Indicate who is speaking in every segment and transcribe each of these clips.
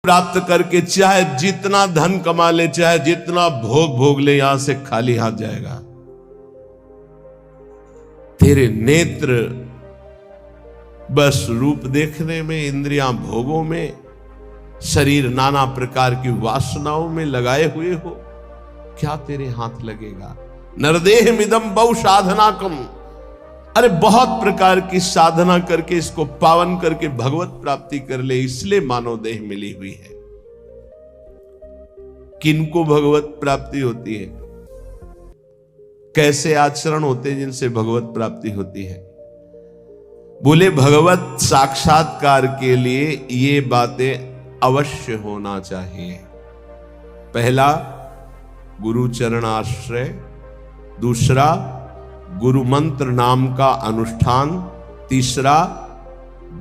Speaker 1: प्राप्त करके चाहे जितना धन कमा ले, चाहे जितना भोग भोग ले, यहां से खाली हाथ जाएगा। तेरे नेत्र बस रूप देखने में, इंद्रियां भोगों में, शरीर नाना प्रकार की वासनाओं में लगाए हुए हो, क्या तेरे हाथ लगेगा? नरदेह मिदम बहु साधना कम। अरे बहुत प्रकार की साधना करके इसको पावन करके भगवत प्राप्ति कर ले, इसलिए मानव देह मिली हुई है। किनको भगवत प्राप्ति होती है? कैसे आचरण होते हैं जिनसे भगवत प्राप्ति होती है? बोले भगवत साक्षात्कार के लिए ये बातें अवश्य होना चाहिए। पहला, गुरु चरण आश्रय। दूसरा, गुरु मंत्र नाम का अनुष्ठान। तीसरा,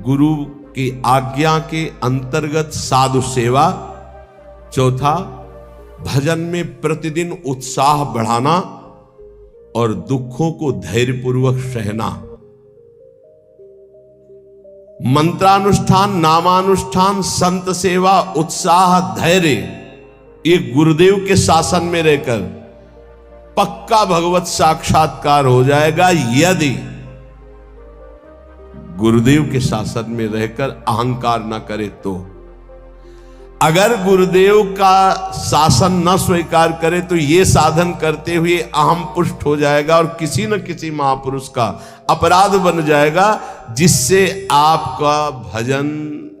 Speaker 1: गुरु की आज्ञा के अंतर्गत साधु सेवा। चौथा, भजन में प्रतिदिन उत्साह बढ़ाना और दुखों को धैर्यपूर्वक सहना। मंत्रानुष्ठान, नामानुष्ठान, संत सेवा, उत्साह, धैर्य, ये गुरुदेव के शासन में रहकर पक्का भगवत साक्षात्कार हो जाएगा, यदि गुरुदेव के शासन में रहकर अहंकार न करे तो। अगर गुरुदेव का शासन न स्वीकार करे तो ये साधन करते हुए अहम पुष्ट हो जाएगा और किसी न किसी महापुरुष का अपराध बन जाएगा, जिससे आपका भजन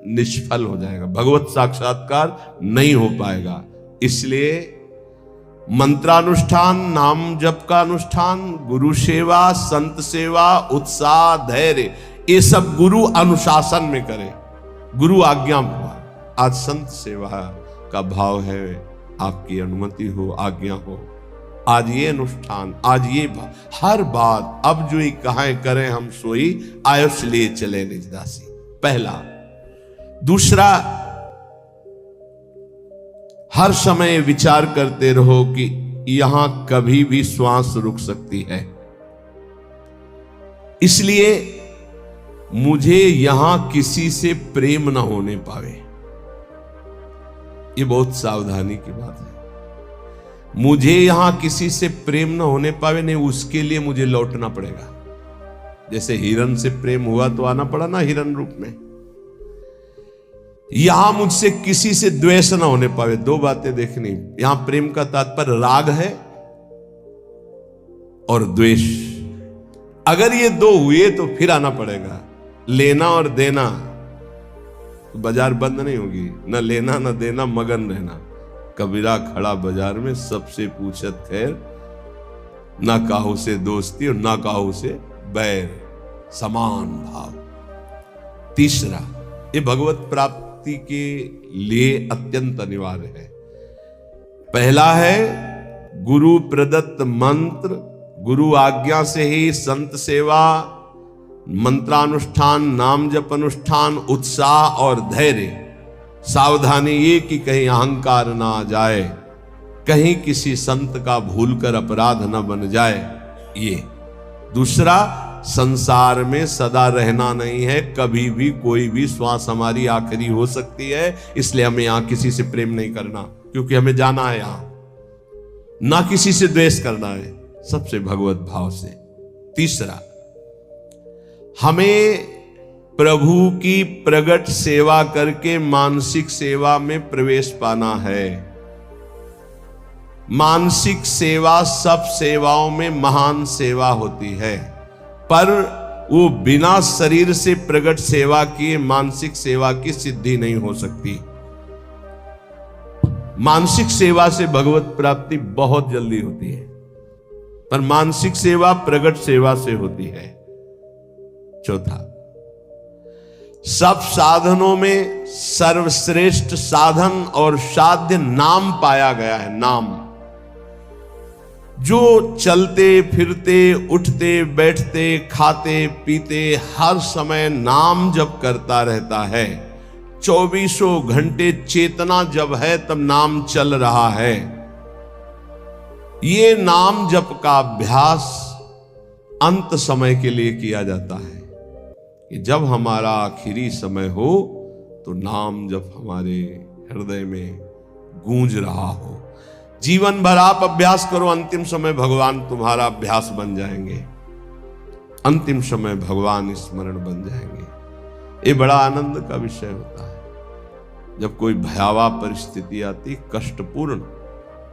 Speaker 1: निष्फल हो जाएगा, भगवत साक्षात्कार नहीं हो पाएगा। इसलिए मंत्रानुष्ठान, नाम जप का अनुष्ठान, गुरु सेवा, संत सेवा, उत्साह, धैर्य, ये सब गुरु अनुशासन में करें, गुरु आज्ञा में। आज संत सेवा का भाव है, आपकी अनुमति हो, आज्ञा हो। आज ये अनुष्ठान, आज ये हर बात, अब जो ही कहां करें हम सोई, आयुष लिए चले निजदासी। पहला। दूसरा, हर समय विचार करते रहो कि यहां कभी भी श्वास रुक सकती है, इसलिए मुझे यहां किसी से प्रेम न होने पावे। ये बहुत सावधानी की बात है। मुझे यहां किसी से प्रेम न होने पावे, नहीं उसके लिए मुझे लौटना पड़ेगा। जैसे हिरन से प्रेम हुआ तो आना पड़ा ना हिरन रूप में। यहां मुझसे किसी से द्वेष ना होने पावे। दो बातें देखनी। यहां प्रेम का तात्पर्य राग है और द्वेष। अगर ये दो हुए तो फिर आना पड़ेगा। लेना और देना, बाजार बंद नहीं होगी। न लेना न देना, मगन रहना। कबीरा खड़ा बाजार में, सबसे पूछत खैर, ना काहू से दोस्ती और ना काहू से बैर, समान भाव। तीसरा, ये भगवत प्राप्ति के लिए अत्यंत अनिवार्य है। पहला है गुरु प्रदत्त मंत्र, गुरु आज्ञा से ही संत सेवा, मंत्रानुष्ठान, नाम जप अनुष्ठान, उत्साह और धैर्य। सावधानी ये कि कहीं अहंकार ना आ जाए, कहीं किसी संत का भूलकर अपराध न बन जाए। ये दूसरा, संसार में सदा रहना नहीं है, कभी भी कोई भी श्वास हमारी आखिरी हो सकती है। इसलिए हमें यहां किसी से प्रेम नहीं करना, क्योंकि हमें जाना है यहां। ना किसी से द्वेष करना है, सबसे भगवत भाव से। तीसरा, हमें प्रभु की प्रगट सेवा करके मानसिक सेवा में प्रवेश पाना है। मानसिक सेवा सब सेवाओं में महान सेवा होती है, पर वो बिना शरीर से प्रगट सेवा किए मानसिक सेवा की सिद्धि नहीं हो सकती। मानसिक सेवा से भगवत प्राप्ति बहुत जल्दी होती है, पर मानसिक सेवा प्रगट सेवा से होती है। चौथा, सब साधनों में सर्वश्रेष्ठ साधन और साध्य नाम पाया गया है। नाम, जो चलते फिरते, उठते बैठते, खाते पीते, हर समय नाम जप करता रहता है। 24 घंटे चेतना जब है तब नाम चल रहा है। ये नाम जप का अभ्यास अंत समय के लिए किया जाता है कि जब हमारा आखिरी समय हो तो नाम जप हमारे हृदय में गूंज रहा हो। जीवन भर आप अभ्यास करो, अंतिम समय भगवान तुम्हारा अभ्यास बन जाएंगे, अंतिम समय भगवान स्मरण बन जाएंगे। ये बड़ा आनंद का विषय होता है जब कोई भयावह परिस्थिति आती, कष्टपूर्ण,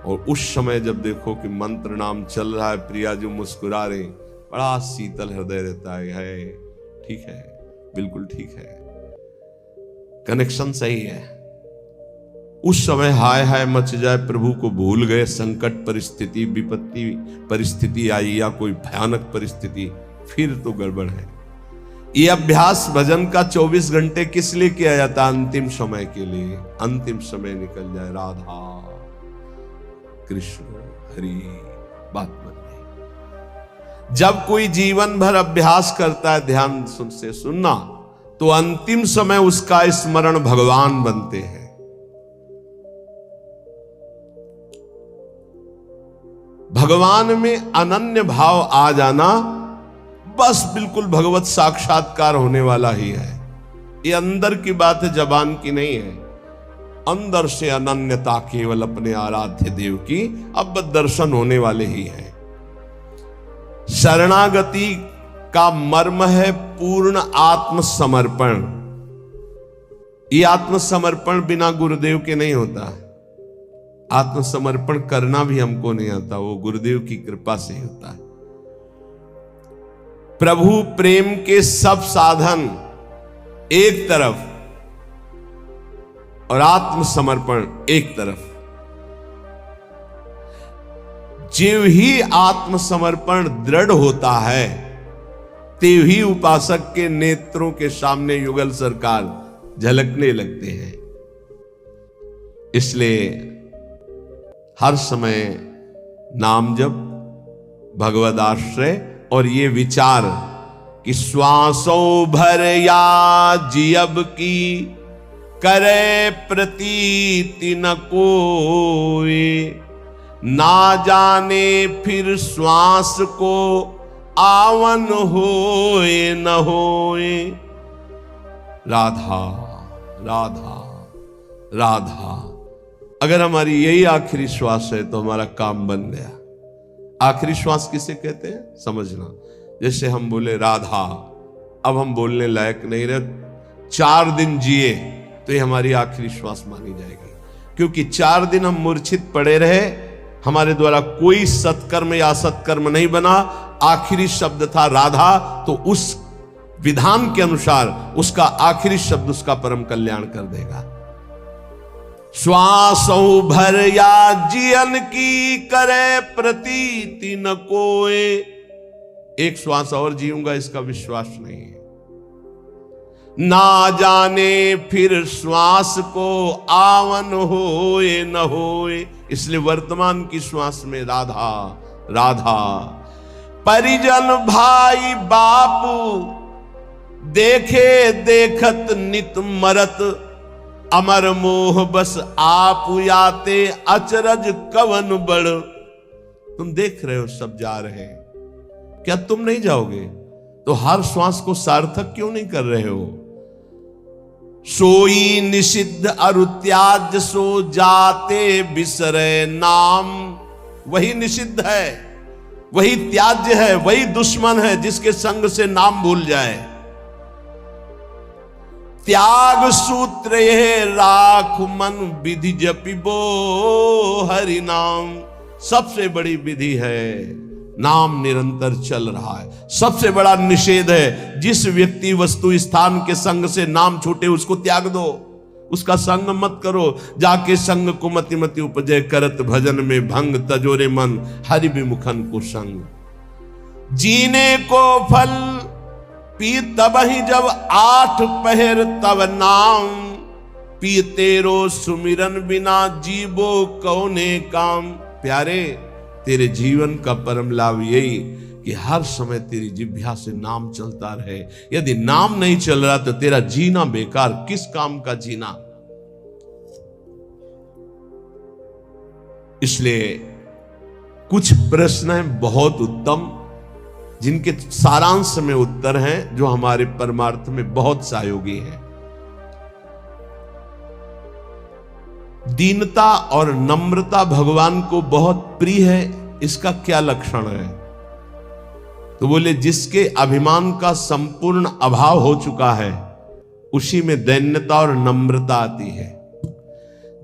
Speaker 1: और उस समय जब देखो कि मंत्र नाम चल रहा है, प्रिया जो मुस्कुरा रहे, बड़ा शीतल हृदय रहता है ठीक है, बिल्कुल ठीक है, कनेक्शन सही है। उस समय हाय हाय मच जाए, प्रभु को भूल गए, संकट परिस्थिति, विपत्ति परिस्थिति आई या कोई भयानक परिस्थिति, फिर तो गड़बड़ है। ये अभ्यास भजन का 24 घंटे किस लिए किया जाता? अंतिम समय के लिए। अंतिम समय निकल जाए, राधा कृष्ण हरि, बात बन गई। जब कोई जीवन भर अभ्यास करता है, ध्यान से सुनना, तो अंतिम समय उसका स्मरण भगवान बनते हैं। भगवान में अनन्य भाव आ जाना, बस बिल्कुल भगवत साक्षात्कार होने वाला ही है। ये अंदर की बात है, जबान की नहीं है। अंदर से अनन्यता केवल अपने आराध्य देव की अब दर्शन होने वाले ही है। शरणागति का मर्म है पूर्ण आत्मसमर्पण। ये आत्मसमर्पण बिना गुरुदेव के नहीं होता। आत्मसमर्पण करना भी हमको नहीं आता, वो गुरुदेव की कृपा से ही होता है। प्रभु प्रेम के सब साधन एक तरफ और आत्मसमर्पण एक तरफ। जीव ही आत्मसमर्पण दृढ़ होता है, तेव ही उपासक के नेत्रों के सामने युगल सरकार झलकने लगते हैं। इसलिए हर समय नाम जप, भगवद आश्रय और ये विचार कि श्वासों भर या जियब की करे प्रतीति न कोई, ना जाने फिर श्वास को आवन होए न होए। राधा राधा राधा। अगर हमारी यही आखिरी श्वास है तो हमारा काम बन गया। आखिरी श्वास किसे कहते हैं समझना। जैसे हम बोले राधा, अब हम बोलने लायक नहीं रहे, 4 दिन जिए तो ये हमारी आखिरी श्वास मानी जाएगी। क्योंकि 4 दिन हम मूर्छित पड़े रहे, हमारे द्वारा कोई सत्कर्म या असत्कर्म नहीं बना, आखिरी शब्द था राधा, तो उस विधान के अनुसार उसका आखिरी शब्द उसका परम कल्याण कर देगा। श्वासों भर या जियन की करे प्रतीति न कोए। एक श्वास और जीऊंगा इसका विश्वास नहीं है। ना जाने फिर श्वास को आवन होए न होए। इसलिए वर्तमान की श्वास में राधा राधा। परिजन भाई बापू देखे देखत नित मरत, अमर मोह बस आप याते अचरज कवन बड़। तुम देख रहे हो सब जा रहे हैं, क्या तुम नहीं जाओगे? तो हर श्वास को सार्थक क्यों नहीं कर रहे हो? सोई निषिद्ध अरु त्याज्य सो जाते बिसरे नाम। वही निषिद्ध है, वही त्याज्य है, वही दुश्मन है जिसके संग से नाम भूल जाए। त्याग सूत्र ये राख मन विधि जपिबो हरि नाम। सबसे बड़ी विधि है नाम निरंतर चल रहा है। सबसे बड़ा निषेध है जिस व्यक्ति वस्तु स्थान के संग से नाम छूटे उसको त्याग दो, उसका संग मत करो। जाके संग को मति मति उपजय करत भजन में भंग, तजोरे मन हरि विमुखन को संग। जीने को फल पी तब ही जब 8 पहर तब नाम, पी तेरो सुमिरन बिना जीवो कौने काम। प्यारे, तेरे जीवन का परम लाभ यही कि हर समय तेरी जिह्वा से नाम चलता रहे। यदि नाम नहीं चल रहा तो तेरा जीना बेकार, किस काम का जीना। इसलिए कुछ प्रश्न हैं बहुत उत्तम, जिनके सारांश में उत्तर हैं, जो हमारे परमार्थ में बहुत सहयोगी हैं। दीनता और नम्रता भगवान को बहुत प्रिय है, इसका क्या लक्षण है? तो बोले जिसके अभिमान का संपूर्ण अभाव हो चुका है उसी में दैन्यता और नम्रता आती है।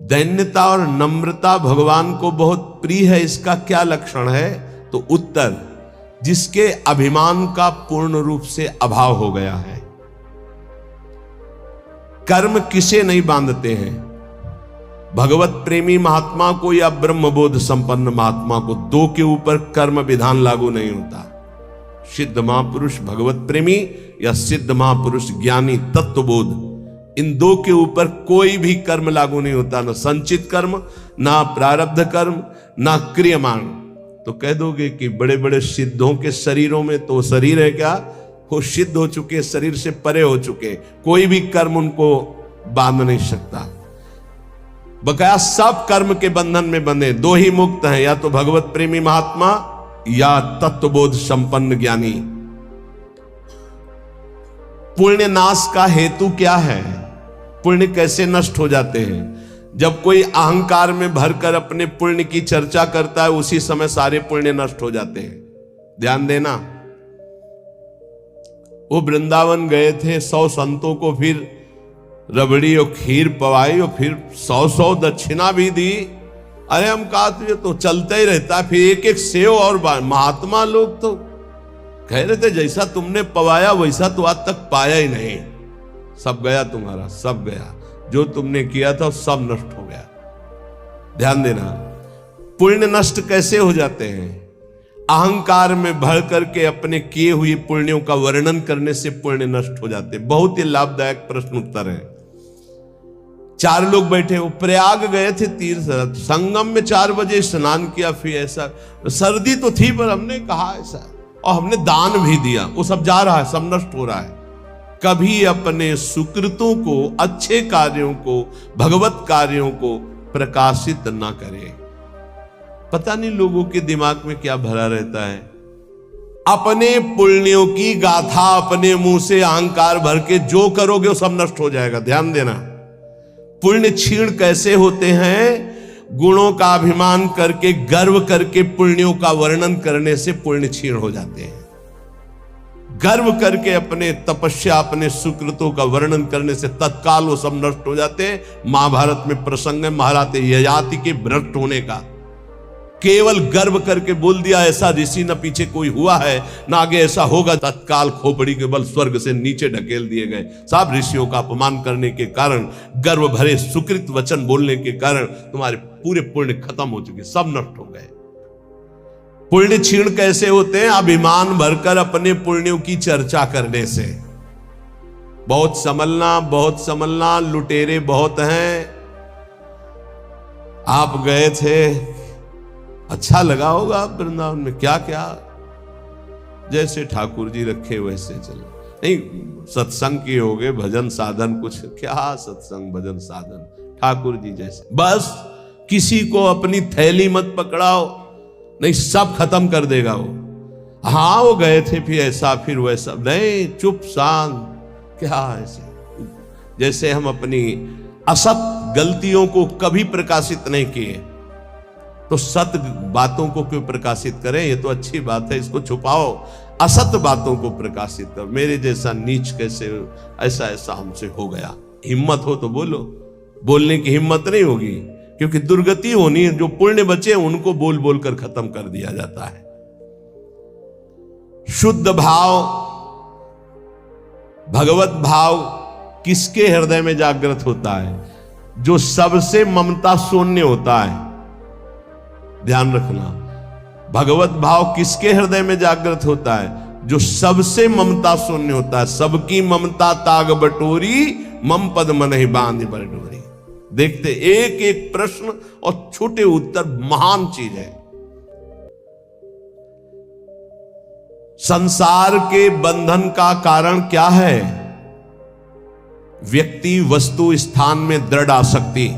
Speaker 1: दैन्यता और नम्रता भगवान को बहुत प्रिय है, इसका क्या लक्षण है? तो उत्तर, जिसके अभिमान का पूर्ण रूप से अभाव हो गया है। कर्म किसे नहीं बांधते हैं? भगवत प्रेमी महात्मा को या ब्रह्मबोध संपन्न महात्मा को, दो के ऊपर कर्म विधान लागू नहीं होता। सिद्ध महापुरुष भगवत प्रेमी या सिद्ध महापुरुष ज्ञानी तत्वबोध, इन दो के ऊपर कोई भी कर्म लागू नहीं होता, ना संचित कर्म, ना प्रारब्ध कर्म, ना क्रियमाण। तो कह दोगे कि बड़े बड़े सिद्धों के शरीरों में तो शरीर है क्या? वो सिद्ध हो चुके, शरीर से परे हो चुके, कोई भी कर्म उनको बांध नहीं सकता। बकाया सब कर्म के बंधन में बंधे, दो ही मुक्त हैं, या तो भगवत प्रेमी महात्मा या तत्वबोध संपन्न ज्ञानी। पुण्य नाश का हेतु क्या है? पुण्य कैसे नष्ट हो जाते हैं? जब कोई अहंकार में भरकर अपने पुण्य की चर्चा करता है, उसी समय सारे पुण्य नष्ट हो जाते हैं। ध्यान देना, वो वृंदावन गए थे, 100 संतों को फिर रबड़ी और खीर पवाई और फिर 100 दक्षिणा भी दी। अरे हम कहा तुझे तो चलता ही रहता, फिर एक एक सेव और महात्मा लोग तो कह रहे थे जैसा तुमने पवाया वैसा तो आज तक पाया ही नहीं, सब गया तुम्हारा, सब गया, जो तुमने किया था सब नष्ट हो गया। ध्यान देना, पुण्य नष्ट कैसे हो जाते हैं? अहंकार में भर करके अपने किए हुए पुण्यों का वर्णन करने से पुण्य नष्ट हो जाते। बहुत ही लाभदायक प्रश्न उत्तर है। 4 लोग बैठे, वो प्रयाग गए थे तीर्थ, संगम में 4 बजे स्नान किया, फिर ऐसा सर्दी तो थी पर हमने कहा ऐसा, और हमने दान भी दिया, वो सब जा रहा है, सब नष्ट हो रहा है। कभी अपने सुकृतों को, अच्छे कार्यों को, भगवत कार्यों को प्रकाशित ना करें। पता नहीं लोगों के दिमाग में क्या भरा रहता है। अपने पुण्यों की गाथा अपने मुंह से अहंकार भर के जो करोगे वो सब नष्ट हो जाएगा। ध्यान देना, पुण्य क्षीण कैसे होते हैं? गुणों का अभिमान करके, गर्व करके पुण्यों का वर्णन करने से पुण्य क्षीण हो जाते हैं। गर्व करके अपने तपस्या, अपने सुकृतों का वर्णन करने से तत्काल वो सब नष्ट हो जाते हैं। महाभारत में प्रसंग है महाराज ययाति के भ्रष्ट होने का। केवल गर्व करके बोल दिया ऐसा ऋषि न पीछे कोई हुआ है न आगे ऐसा होगा, तत्काल खोपड़ी के बल स्वर्ग से नीचे ढकेल दिए गए। सब ऋषियों का अपमान करने के कारण, गर्व भरे सुकृत वचन बोलने के कारण तुम्हारे पूरे पुण्य खत्म हो चुके, सब नष्ट हो गए। पुण्य क्षीण कैसे होते हैं? अभिमान भरकर अपने पुण्यों की चर्चा करने से। बहुत संभलना, लुटेरे बहुत हैं। आप गए थे, अच्छा लगा होगा वृंदावन में, क्या क्या जैसे ठाकुर जी रखे वैसे चले। नहीं, सत्संग की हो गए, भजन साधन कुछ, क्या सत्संग भजन साधन, ठाकुर जी जैसे। बस किसी को अपनी थैली मत पकड़ाओ, नहीं सब खत्म कर देगा वो। हाँ वो गए थे फिर ऐसा फिर वैसा, नहीं चुप शांत, क्या ऐसे। जैसे हम अपनी असत गलतियों को कभी प्रकाशित नहीं किए, तो सत बातों को क्यों प्रकाशित करें? ये तो अच्छी बात है, इसको छुपाओ। असत बातों को प्रकाशित करो। मेरे जैसा नीच कैसे, ऐसा ऐसा हमसे हो गया। हिम्मत हो तो बोलो, बोलने की हिम्मत नहीं होगी क्योंकि दुर्गति होनी है। जो पुण्य बचे उनको बोल बोल कर खत्म कर दिया जाता है। शुद्ध भाव, भगवत भाव किसके हृदय में जागृत होता है? जो सबसे ममता शून्य होता है। ध्यान रखना, भगवत भाव किसके हृदय में जागृत होता है? जो सबसे ममता शून्य होता है। सबकी ममता ताग बटोरी, मम पद मन ही बांध पर डोरी। देखते एक एक प्रश्न और छोटे उत्तर महान चीज है। संसार के बंधन का कारण क्या है? व्यक्ति, वस्तु, स्थान में दृढ़ आसक्ति।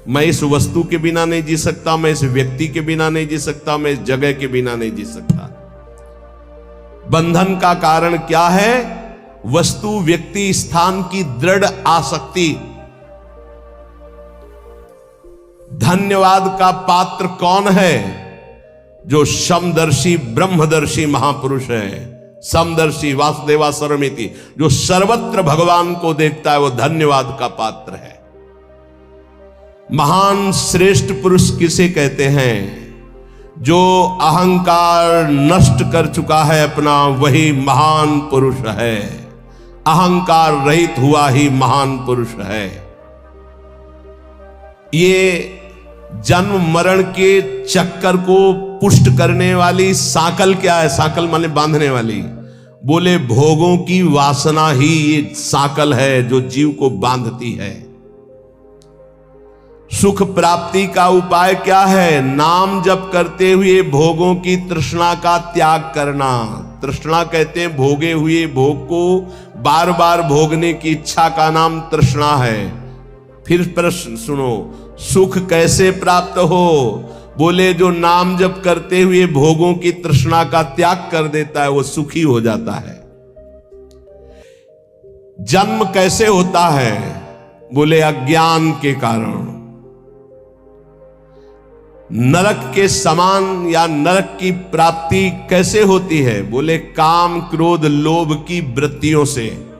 Speaker 1: मैं इस वस्तु के बिना नहीं जी सकता, मैं इस व्यक्ति के बिना नहीं जी सकता, मैं इस जगह के बिना नहीं जी सकता। बंधन का कारण क्या है? वस्तु, व्यक्ति, स्थान की दृढ़ आसक्ति। धन्यवाद का पात्र कौन है? जो समदर्शी ब्रह्मदर्शी महापुरुष है। समदर्शी वासुदेवा सर्वमिति, जो सर्वत्र भगवान को देखता है, वो धन्यवाद का पात्र है। महान श्रेष्ठ पुरुष किसे कहते हैं? जो अहंकार नष्ट कर चुका है अपना, वही महान पुरुष है। अहंकार रहित हुआ ही महान पुरुष है। ये जन्म मरण के चक्कर को पुष्ट करने वाली साकल क्या है? साकल माने बांधने वाली। बोले भोगों की वासना ही ये साकल है जो जीव को बांधती है। सुख प्राप्ति का उपाय क्या है? नाम जप करते हुए भोगों की तृष्णा का त्याग करना। तृष्णा कहते हैं भोगे हुए भोग को बार बार भोगने की इच्छा का नाम तृष्णा है। फिर प्रश्न सुनो, सुख कैसे प्राप्त हो? बोले जो नाम जप करते हुए भोगों की तृष्णा का त्याग कर देता है, वो सुखी हो जाता है। जन्म कैसे होता है? बोले अज्ञान के कारण। नरक के समान या नरक की प्राप्ति कैसे होती है? बोले काम क्रोध लोभ की वृत्तियों से।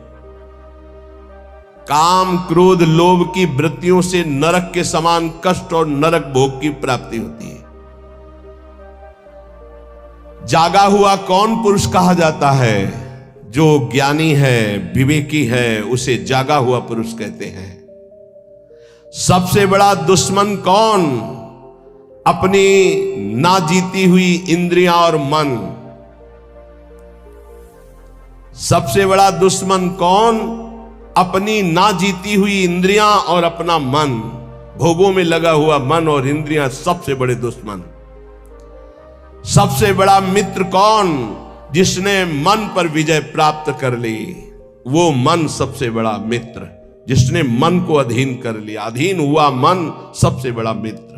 Speaker 1: काम क्रोध लोभ की वृत्तियों से नरक के समान कष्ट और नरक भोग की प्राप्ति होती है। जागा हुआ कौन पुरुष कहा जाता है? जो ज्ञानी है, विवेकी है, उसे जागा हुआ पुरुष कहते हैं। सबसे बड़ा दुश्मन कौन? अपनी ना जीती हुई इंद्रियां और मन। सबसे बड़ा दुश्मन कौन? अपनी ना जीती हुई इंद्रियां और अपना मन। भोगों में लगा हुआ मन और इंद्रियां सबसे बड़े दुश्मन। सबसे बड़ा मित्र कौन? जिसने मन पर विजय प्राप्त कर ली, वो मन सबसे बड़ा मित्र। जिसने मन को अधीन कर लिया, अधीन हुआ मन सबसे बड़ा मित्र।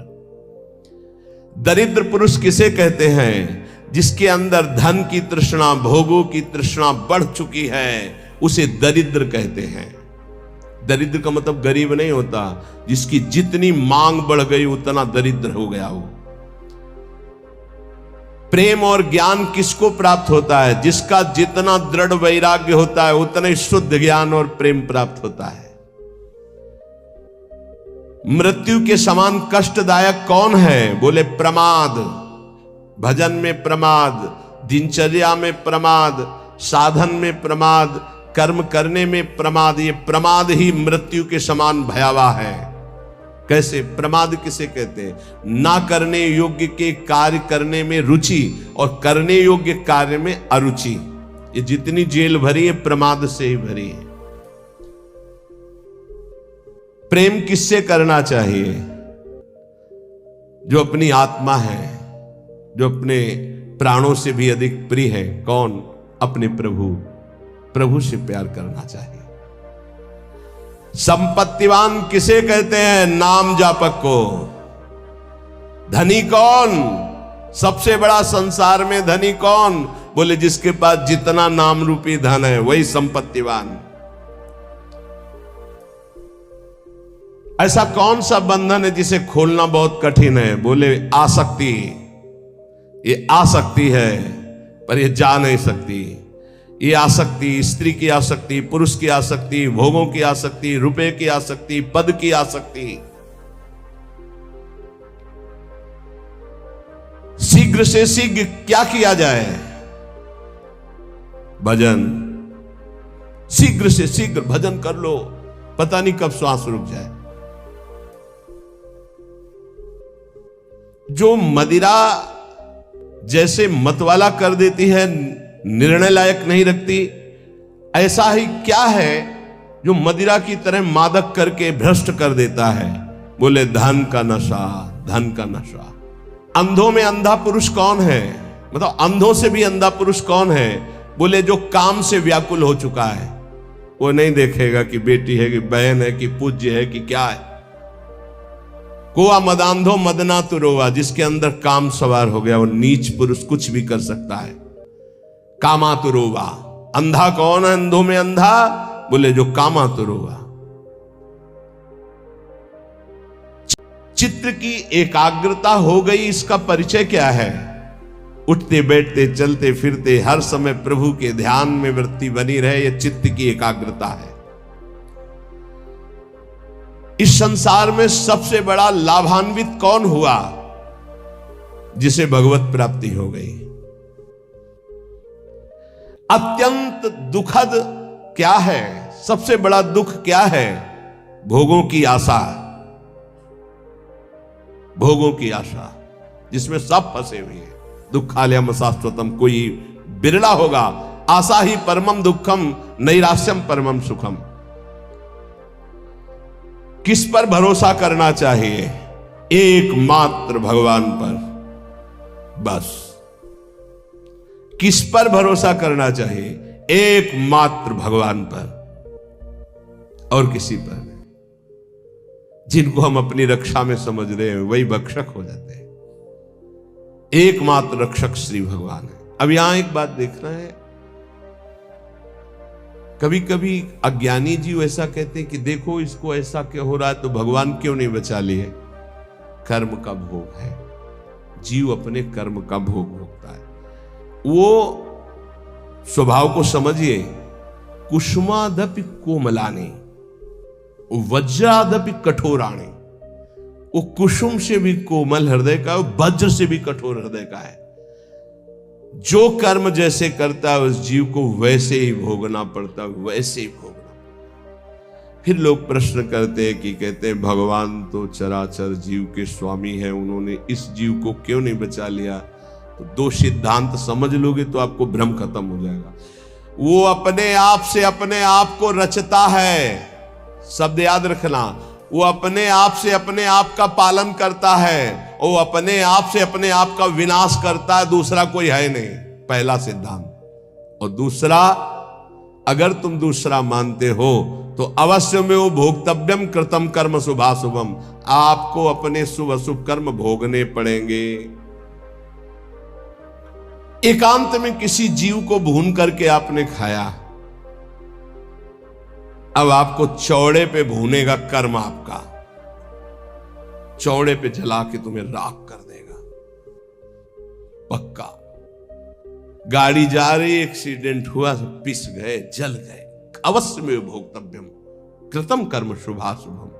Speaker 1: दरिद्र पुरुष किसे कहते हैं? जिसके अंदर धन की तृष्णा, भोगों की तृष्णा बढ़ चुकी है, उसे दरिद्र कहते हैं। दरिद्र का मतलब गरीब नहीं होता। जिसकी जितनी मांग बढ़ गई उतना दरिद्र हो गया वो। प्रेम और ज्ञान किसको प्राप्त होता है? जिसका जितना दृढ़ वैराग्य होता है उतना ही शुद्ध ज्ञान और प्रेम प्राप्त होता है। मृत्यु के समान कष्टदायक कौन है? बोले प्रमाद। भजन में प्रमाद, दिनचर्या में प्रमाद, साधन में प्रमाद, कर्म करने में प्रमाद। ये प्रमाद ही मृत्यु के समान भयावह है। कैसे? प्रमाद किसे कहते हैं? ना करने योग्य के कार्य करने में रुचि और करने योग्य कार्य में अरुचि। ये जितनी जेल भरी है प्रमाद से ही भरी है। प्रेम किससे करना चाहिए? जो अपनी आत्मा है, जो अपने प्राणों से भी अधिक प्रिय है। कौन? अपने प्रभु। प्रभु से प्यार करना चाहिए। संपत्तिवान किसे कहते हैं? नाम जापक को। धनी कौन? सबसे बड़ा संसार में धनी कौन? बोले जिसके पास जितना नाम रूपी धन है वही संपत्तिवान। ऐसा कौन सा बंधन है जिसे खोलना बहुत कठिन है? बोले आसक्ति। ये आसक्ति है पर ये जा नहीं सकती। ये आसक्ति, स्त्री की आसक्ति, पुरुष की आसक्ति, भोगों की आसक्ति, रुपए की आसक्ति, पद की आसक्ति। शीघ्र से शीघ्र क्या किया जाए? भजन। शीघ्र से शीघ्र भजन कर लो, पता नहीं कब श्वास रुक जाए। जो मदिरा जैसे मतवाला कर देती है, निर्णय लायक नहीं रखती, ऐसा ही क्या है जो मदिरा की तरह मादक करके भ्रष्ट कर देता है? बोले धन का नशा, धन का नशा। अंधों में अंधा पुरुष कौन है? मतलब अंधों से भी अंधा पुरुष कौन है? बोले जो काम से व्याकुल हो चुका है। वो नहीं देखेगा कि बेटी है कि बहन है कि पूज्य है कि क्या है। कोआ मदांधो मदना तुरोवा। जिसके अंदर काम सवार हो गया वो नीच पुरुष कुछ भी कर सकता है। कामातुरोवा। अंधा कौन है? अंधों में अंधा? बोले जो कामातुरोवा। चित्त की एकाग्रता हो गई, इसका परिचय क्या है? उठते बैठते चलते फिरते हर समय प्रभु के ध्यान में वृत्ति बनी रहे, यह चित्त की एकाग्रता है। इस संसार में सबसे बड़ा लाभान्वित कौन हुआ? जिसे भगवत प्राप्ति हो गई। अत्यंत दुखद क्या है? सबसे बड़ा दुख क्या है? भोगों की आशा। भोगों की आशा जिसमें सब फंसे हुए हैं। दुखालयम शाश्वतम, कोई बिरला होगा। आशा ही परमम दुखम, नैराश्यम परमम सुखम। किस पर भरोसा करना चाहिए? एकमात्र भगवान पर, बस। किस पर भरोसा करना चाहिए? एकमात्र भगवान पर, और किसी पर नहीं। जिनको हम अपनी रक्षा में समझ रहे हैं वही भक्षक हो जाते हैं। एकमात्र रक्षक श्री भगवान है। अब यहां एक बात देखना है, कभी कभी अज्ञानी जीव ऐसा कहते हैं कि देखो इसको ऐसा क्यों हो रहा है, तो भगवान क्यों नहीं बचा लिए? कर्म का भोग है। जीव अपने कर्म का भोग भोगता है। वो स्वभाव को समझिए। कुसुमादपि कोमलानी, वज्रादपि कठोराणी। वो कुसुम से भी कोमल हृदय का, वज्र से भी कठोर हृदय का है। जो कर्म जैसे करता है उस जीव को वैसे ही भोगना पड़ता है, वैसे ही भोगना। फिर लोग प्रश्न करते हैं कि कहते हैं भगवान तो चराचर जीव के स्वामी हैं, उन्होंने इस जीव को क्यों नहीं बचा लिया? तो दो सिद्धांत समझ लोगे तो आपको भ्रम खत्म हो जाएगा। वो अपने आप से अपने आप को रचता है, शब्द याद रखना। वो अपने आप से अपने आप का पालन करता है, वो अपने आप से अपने आप का विनाश करता है, दूसरा कोई है नहीं। पहला सिद्धांत। और दूसरा, अगर तुम दूसरा मानते हो तो अवश्य में वो भोक्तव्यम कृतम कर्म शुभाशुभम, आपको अपने शुभ अशुभ कर्म भोगने पड़ेंगे। एकांत में किसी जीव को भून करके आपने खाया, अब आपको चौड़े पे भूनेगा कर्म आपका, चौड़े पे जला के तुम्हें राख कर देगा पक्का। गाड़ी जा रही, एक्सीडेंट हुआ, सब पिस गए, जल गए। अवश्य में भोक्तव्यम कृतम कर्म शुभाशुभम।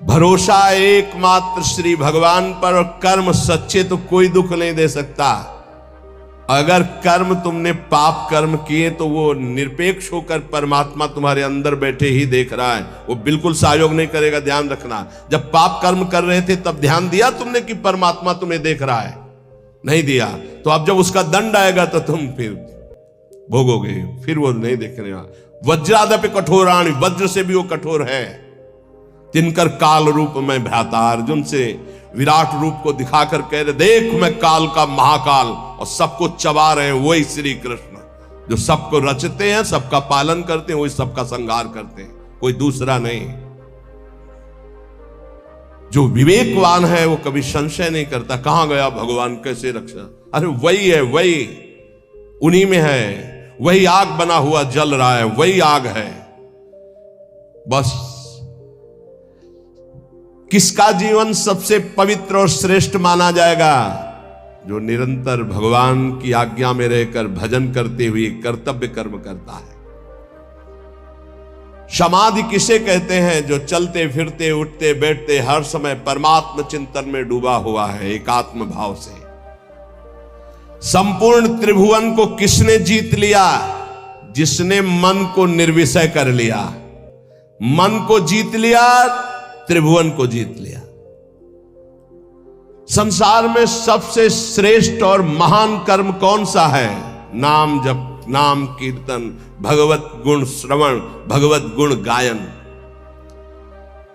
Speaker 1: भरोसा एकमात्र श्री भगवान पर, और कर्म सच्चे तो कोई दुख नहीं दे सकता। अगर कर्म तुमने पाप कर्म किए तो वो निरपेक्ष होकर परमात्मा तुम्हारे अंदर बैठे ही देख रहा है, वो बिल्कुल सहयोग नहीं करेगा। ध्यान रखना, जब पाप कर्म कर रहे थे तब ध्यान दिया तुमने कि परमात्मा तुम्हें देख रहा है? नहीं दिया। तो अब जब उसका दंड आएगा तो तुम फिर भोगोगे, फिर वो नहीं देखने वाला। वज्रादपि कठोराणि, वज्र से भी वो कठोर है। तिनकर काल रूप में भ्राता, अर्जुन से विराट रूप को दिखाकर कह रहे देख मैं काल का महाकाल, और सबको चबा रहे हैं वही श्री कृष्ण, जो सबको रचते हैं, सबका पालन करते हैं, वही सबका संहार करते हैं, कोई दूसरा नहीं। जो विवेकवान है वो कभी संशय नहीं करता कहां गया भगवान, कैसे रक्षा। अरे वही है, वही उन्हीं में है, वही आग बना हुआ जल रहा है, वही आग है। बस किसका जीवन सबसे पवित्र और श्रेष्ठ माना जाएगा? जो निरंतर भगवान की आज्ञा में रहकर भजन करते हुए कर्तव्य कर्म करता है। समाधि किसे कहते हैं? जो चलते फिरते उठते बैठते हर समय परमात्मा चिंतन में डूबा हुआ है, एकात्म भाव से। संपूर्ण त्रिभुवन को किसने जीत लिया? जिसने मन को निर्विषय कर लिया। मन को जीत लिया, त्रिभुवन को जीत लिया। संसार में सबसे श्रेष्ठ और महान कर्म कौन सा है? नाम जप, नाम कीर्तन, भगवत गुण श्रवण, भगवत गुण गायन।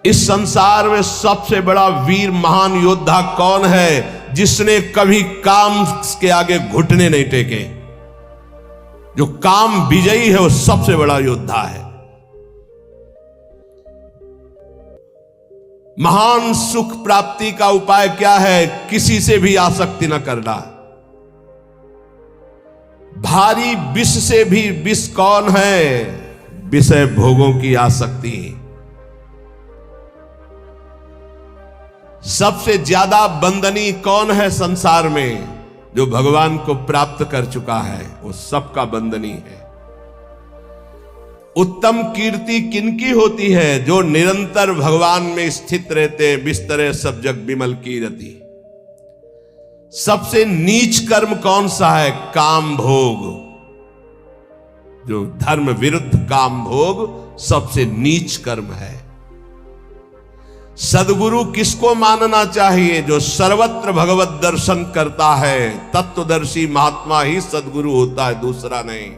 Speaker 1: इस संसार में सबसे बड़ा वीर महान योद्धा कौन है? जिसने कभी काम के आगे घुटने नहीं टेके। जो काम विजयी है वो सबसे बड़ा योद्धा है। महान सुख प्राप्ति का उपाय क्या है? किसी से भी आसक्ति न करना। भारी विष से भी विष कौन है? विषय भोगों की आसक्ति। सबसे ज्यादा बंदनी कौन है संसार में? जो भगवान को प्राप्त कर चुका है वो सबका बंदनी है। उत्तम कीर्ति किनकी होती है? जो निरंतर भगवान में स्थित रहते, बिस्तरे सब जग बिमल कीरति। सबसे नीच कर्म कौन सा है? काम भोग। जो धर्म विरुद्ध काम भोग सबसे नीच कर्म है। सदगुरु किसको मानना चाहिए? जो सर्वत्र भगवत दर्शन करता है। तत्वदर्शी महात्मा ही सदगुरु होता है, दूसरा नहीं।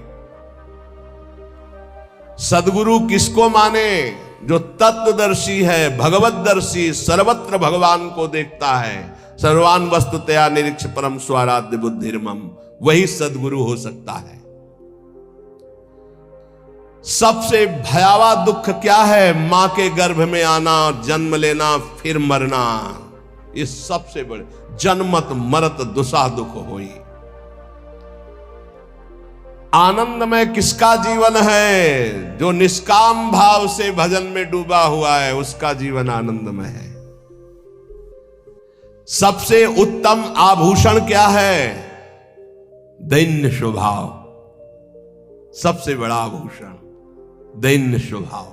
Speaker 1: सदगुरु किसको माने? जो तत्वदर्शी है, भगवतदर्शी, सर्वत्र भगवान को देखता है। सर्वान वस्तुतया निरीक्ष परम स्वाराध्य बुद्धिर्मम, वही सदगुरु हो सकता है। सबसे भयावह दुख क्या है? मां के गर्भ में आना, जन्म लेना, फिर मरना। ये सबसे बड़े जन्मत मरत दुसा दुख होई। आनंदमय किसका जीवन है? जो निष्काम भाव से भजन में डूबा हुआ है, उसका जीवन आनंदमय है। सबसे उत्तम आभूषण क्या है? दैन्य स्वभाव। सबसे बड़ा आभूषण दैन्य स्वभाव।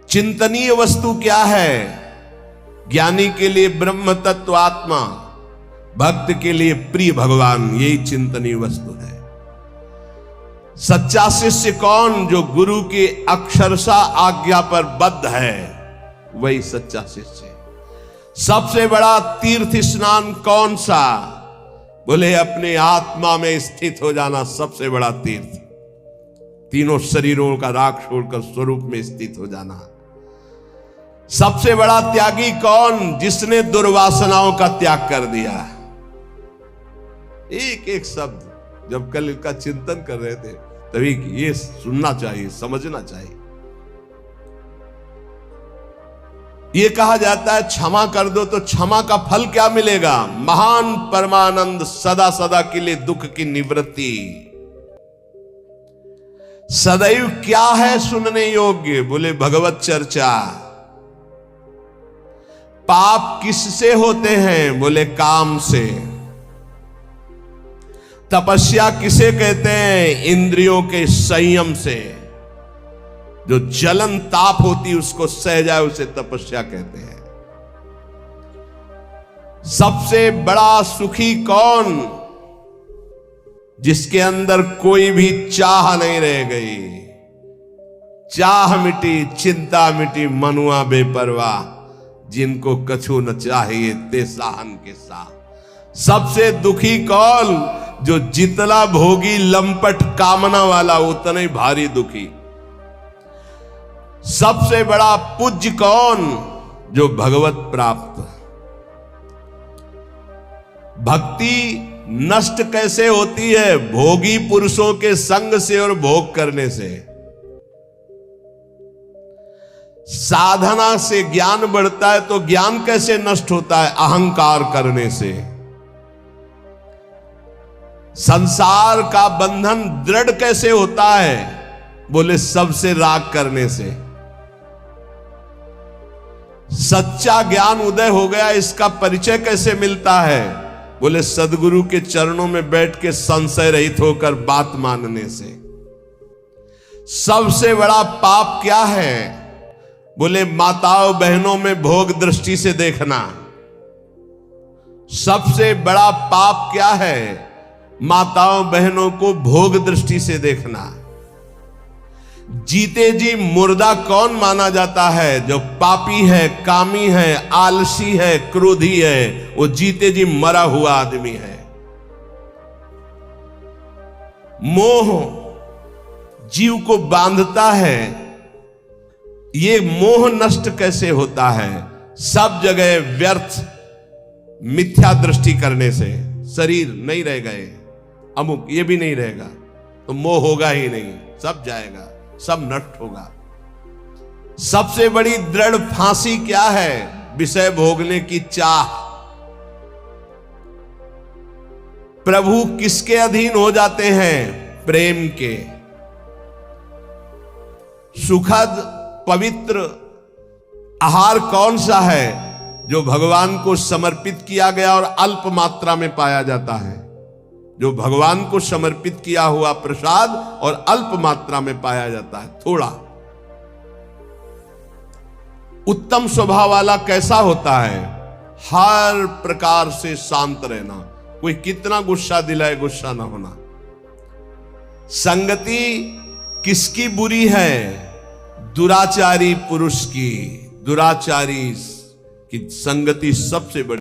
Speaker 1: चिंतनीय वस्तु क्या है? ज्ञानी के लिए ब्रह्म तत्व आत्मा, भक्त के लिए प्रिय भगवान, यही चिंतनीय वस्तु है। सच्चा शिष्य कौन? जो गुरु की अक्षरशः आज्ञा पर बद्ध है, वही सच्चा शिष्य है। सबसे बड़ा तीर्थ स्नान कौन सा? बोले अपने आत्मा में स्थित हो जाना सबसे बड़ा तीर्थ। तीनों शरीरों का राख छोड़कर स्वरूप में स्थित हो जाना। सबसे बड़ा त्यागी कौन? जिसने दुर्वासनाओं का त्याग कर दिया। एक एक शब्द जब कल इसका चिंतन कर रहे थे तभी ये सुनना चाहिए, समझना चाहिए। ये कहा जाता है क्षमा कर दो तो क्षमा का फल क्या मिलेगा? महान परमानंद, सदा सदा के लिए दुख की निवृत्ति। सदैव क्या है सुनने योग्य? बोले भगवत चर्चा। पाप किससे होते हैं? बोले काम से। तपस्या किसे कहते हैं? इंद्रियों के संयम से। जो जलन ताप होती उसको सह जाए उसे तपस्या कहते हैं। सबसे बड़ा सुखी कौन? जिसके अंदर कोई भी चाह नहीं रह गई। चाह मिटी, चिंता मिटी, मनुआ बेपरवाह, जिनको कछु न चाहिए ते साहन के साथ। सबसे दुखी कौन? जो जितना भोगी लंपट कामना वाला उतना ही भारी दुखी। सबसे बड़ा पूज्य कौन? जो भगवत प्राप्त। भक्ति नष्ट कैसे होती है? भोगी पुरुषों के संग से और भोग करने से। साधना से ज्ञान बढ़ता है तो ज्ञान कैसे नष्ट होता है? अहंकार करने से। संसार का बंधन दृढ़ कैसे होता है? बोले सबसे राग करने से। सच्चा ज्ञान उदय हो गया, इसका परिचय कैसे मिलता है? बोले सदगुरु के चरणों में बैठ के संशय रहित होकर बात मानने से। सबसे बड़ा पाप क्या है? बोले माताओं बहनों में भोग दृष्टि से देखना। सबसे बड़ा पाप क्या है? माताओं बहनों को भोग दृष्टि से देखना। जीते जी मुर्दा कौन माना जाता है? जो पापी है, कामी है, आलसी है, क्रोधी है, वो जीते जी मरा हुआ आदमी है। मोह जीव को बांधता है। ये मोह नष्ट कैसे होता है? सब जगह व्यर्थ मिथ्या दृष्टि करने से। शरीर नहीं रह गए, अमुक ये भी नहीं रहेगा तो मोह होगा ही नहीं, सब जाएगा, सब नष्ट होगा। सबसे बड़ी दृढ़ फांसी क्या है? विषय भोगने की चाह। प्रभु किसके अधीन हो जाते हैं? प्रेम के। सुखद पवित्र आहार कौन सा है? जो भगवान को समर्पित किया गया और अल्प मात्रा में पाया जाता है, जो भगवान को समर्पित किया हुआ प्रसाद और अल्प मात्रा में पाया जाता है, थोड़ा। उत्तम स्वभाव वाला कैसा होता है? हर प्रकार से शांत रहना, कोई कितना गुस्सा दिलाए गुस्सा ना होना। संगति किसकी बुरी है? दुराचारी पुरुष की। दुराचारी की संगति सबसे बड़ी